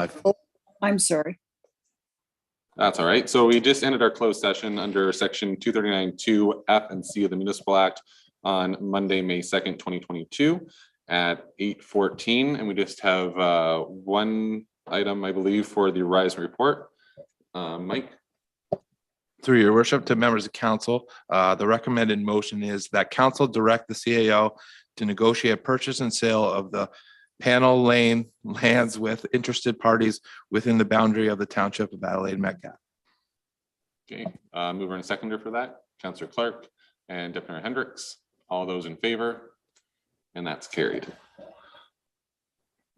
Live. I'm sorry. That's all right. So we just ended our closed session under section 239(2) F and C of the Municipal Act on Monday, May 2nd, 2022 at 8:14. And we just have one item, I believe, for the Rise report. Mike. Through your worship to members of council, the recommended motion is that council direct the CAO to negotiate a purchase and sale of the panel lane lands with interested parties within the boundary of the township of Adelaide Metcalfe. Okay, mover and seconder for that, Councillor Clark and Deputy Mayor Hendricks. All those in favor? And that's carried.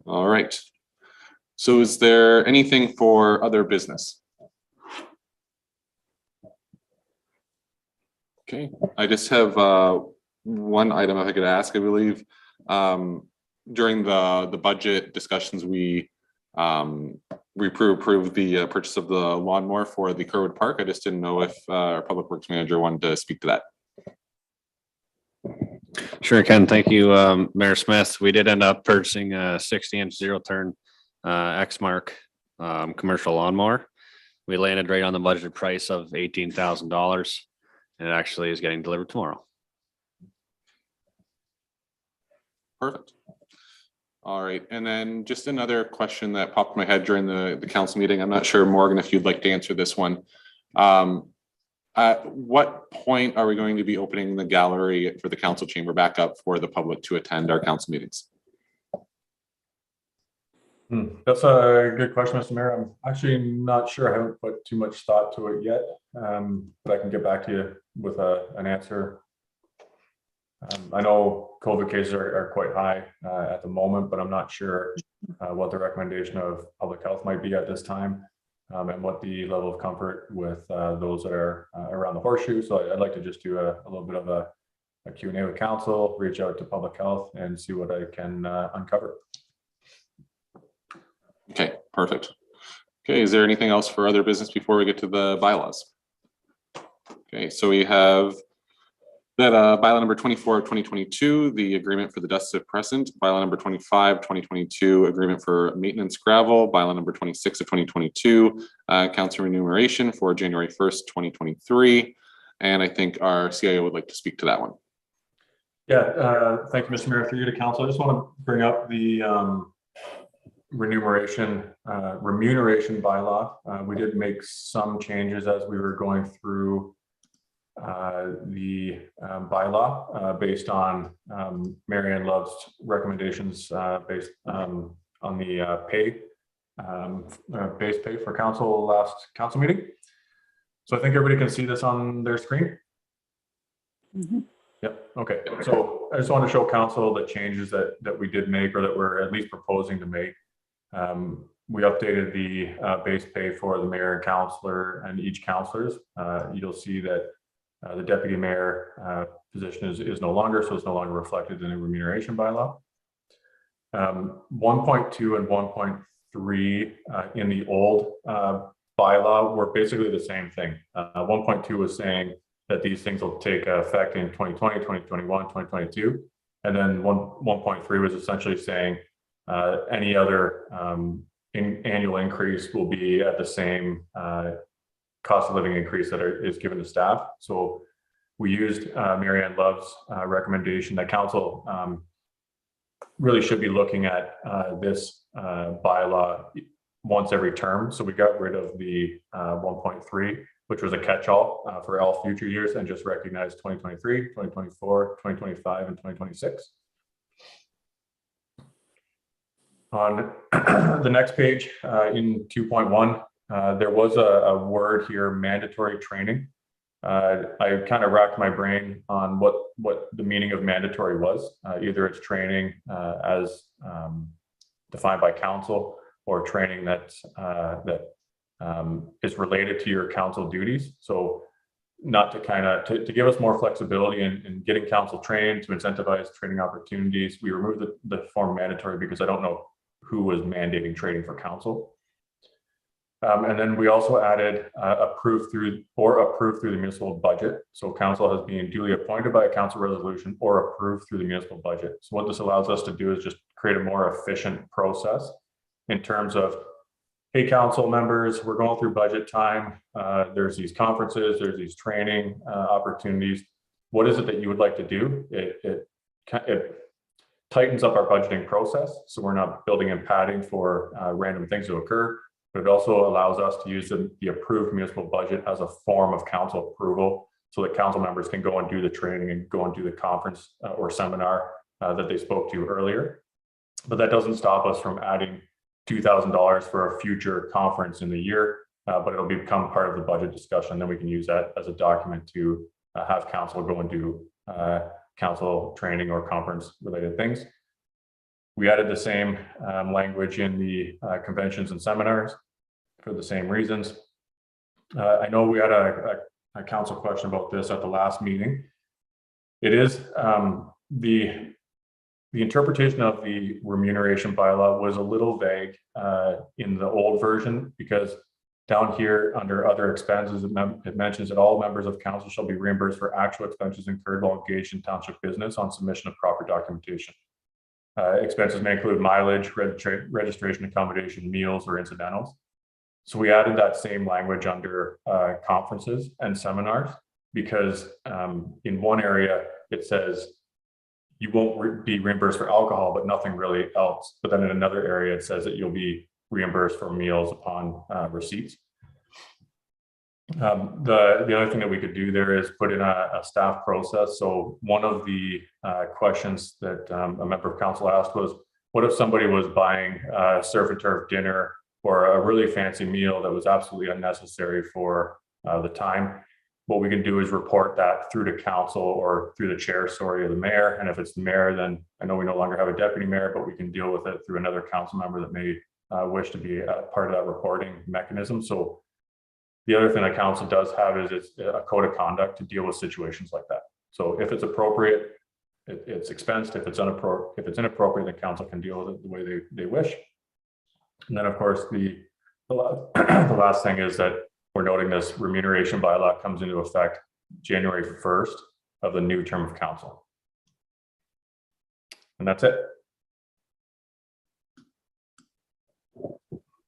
All right. So is there anything for other business? Okay, I just have one item if I could ask. I believe during the budget discussions, we approved the purchase of the lawnmower for the Kerwood Park. I just didn't know if our Public Works Manager wanted to speak to that. Sure, Ken. Thank you, Mayor Smith. We did end up purchasing a 60-inch zero-turn X-Mark commercial lawnmower. We landed right on the budgeted price of $18,000, and it actually is getting delivered tomorrow. Perfect. All right, and then just another question that popped in my head during the council meeting. I'm not sure, Morgan, if you'd like to answer this one. At what point are we going to be opening the gallery for the council chamber back up for the public to attend our council meetings? That's a good question, Mr. Mayor. I'm actually not sure. I haven't put too much thought to it yet, but I can get back to you with an answer. I know COVID cases are quite high at the moment, but I'm not sure what the recommendation of public health might be at this time, and what the level of comfort with those that are around the horseshoe. So I'd like to just do a little bit of a Q&A with council, reach out to public health and see what I can uncover. Okay, perfect. Okay, is there anything else for other business before we get to the bylaws? Okay, so we have that bylaw number 24 of 2022, the agreement for the dust suppressant, bylaw number 25, 2022, agreement for maintenance gravel, bylaw number 26 of 2022, council remuneration for January 1st, 2023. And I think our CIO would like to speak to that one. Yeah, thank you, Mr. Mayor. Through you to council, I just want to bring up the remuneration bylaw. We did make some changes as we were going through the bylaw based on Marianne Love's recommendations based on the base pay for council last council meeting. So I think everybody can see this on their screen. Mm-hmm. Yep. Okay. So I just want to show council the changes that we did make, or that we're at least proposing to make. We updated the base pay for the mayor and councillor and each councillors. You'll see that the deputy mayor position is no longer, so it's no longer reflected in the remuneration bylaw. 1.2 and 1.3 in the old bylaw were basically the same thing. 1.2 was saying that these things will take effect in 2020, 2021, 2022. And then 1.3 was essentially saying any other annual increase will be at the same cost of living increase that is given to staff. So we used Marianne Love's recommendation that council really should be looking at this bylaw once every term. So we got rid of the 1.3, which was a catch-all for all future years, and just recognized 2023, 2024, 2025, and 2026. On the next page in 2.1, there was a word here, mandatory training. I kind of racked my brain on what the meaning of mandatory was. Either it's training as defined by council, or training that is related to your council duties. So not to kind of, to give us more flexibility in getting council trained, to incentivize training opportunities, we removed the form mandatory because I don't know who was mandating training for council. And then we also added approved through the municipal budget. So council has been duly appointed by a council resolution or approved through the municipal budget. So what this allows us to do is just create a more efficient process in terms of hey, council members, we're going through budget time. There's these conferences, there's these training opportunities. What is it that you would like to do? It tightens up our budgeting process, so we're not building in padding for random things to occur, but it also allows us to use the approved municipal budget as a form of council approval, so that council members can go and do the training and go and do the conference or seminar that they spoke to earlier. But that doesn't stop us from adding $2,000 for a future conference in the year, but it'll become part of the budget discussion. Then we can use that as a document to have council go and do council training or conference related things. We added the same language in the conventions and seminars for the same reasons. I know we had a council question about this at the last meeting. It is the interpretation of the remuneration bylaw was a little vague in the old version, because down here under other expenses, it mentions that all members of council shall be reimbursed for actual expenses incurred while engaged in township business on submission of proper documentation. Expenses may include mileage, registration, accommodation, meals, or incidentals. So we added that same language under conferences and seminars, because in one area it says you won't be reimbursed for alcohol, but nothing really else. But then in another area, it says that you'll be reimbursed for meals upon receipts. The other thing that we could do there is put in a staff process. So one of the questions that a member of council asked was, what if somebody was buying a surf and turf dinner or a really fancy meal that was absolutely unnecessary for the time? What we can do is report that through to council or through the chair, or the mayor. And if it's the mayor, then I know we no longer have a deputy mayor, but we can deal with it through another council member that may wish to be a part of that reporting mechanism. So the other thing that council does have is it's a code of conduct to deal with situations like that. So if it's appropriate, it's expensed. If it's inappropriate, then council can deal with it the way they wish. And then of course, the last thing is that we're noting this remuneration bylaw comes into effect January 1st of the new term of council. And that's it.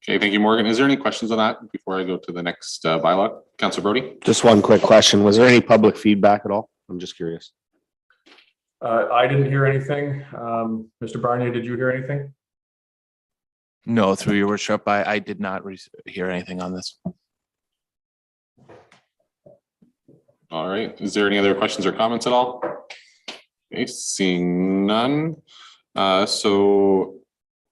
Okay, thank you, Morgan. Is there any questions on that before I go to the next bylaw? Councilor Brody? Just one quick question. Was there any public feedback at all? I'm just curious. I didn't hear anything. Mr. Barnier, did you hear anything? No, through your worship, I did not hear anything on this. All right. Is there any other questions or comments at all? Okay, seeing none. So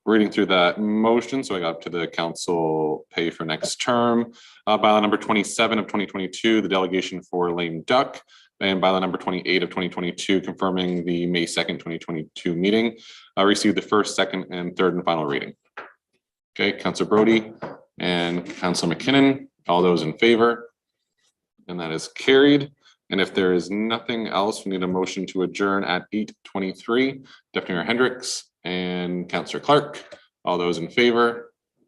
reading through that motion, so I got up to the council pay for next term. Bylaw number 27 of 2022, the delegation for lame duck, and bylaw number 28 of 2022, confirming the May 2nd, 2022 meeting, received the first, second, and third and final reading. Okay, Councilor Brody and Councilor McKinnon, all those in favor? And that is carried. And if there is nothing else, we need a motion to adjourn at 8:23. Deputy Mayor Hendricks and Councillor Clark, all those in favor?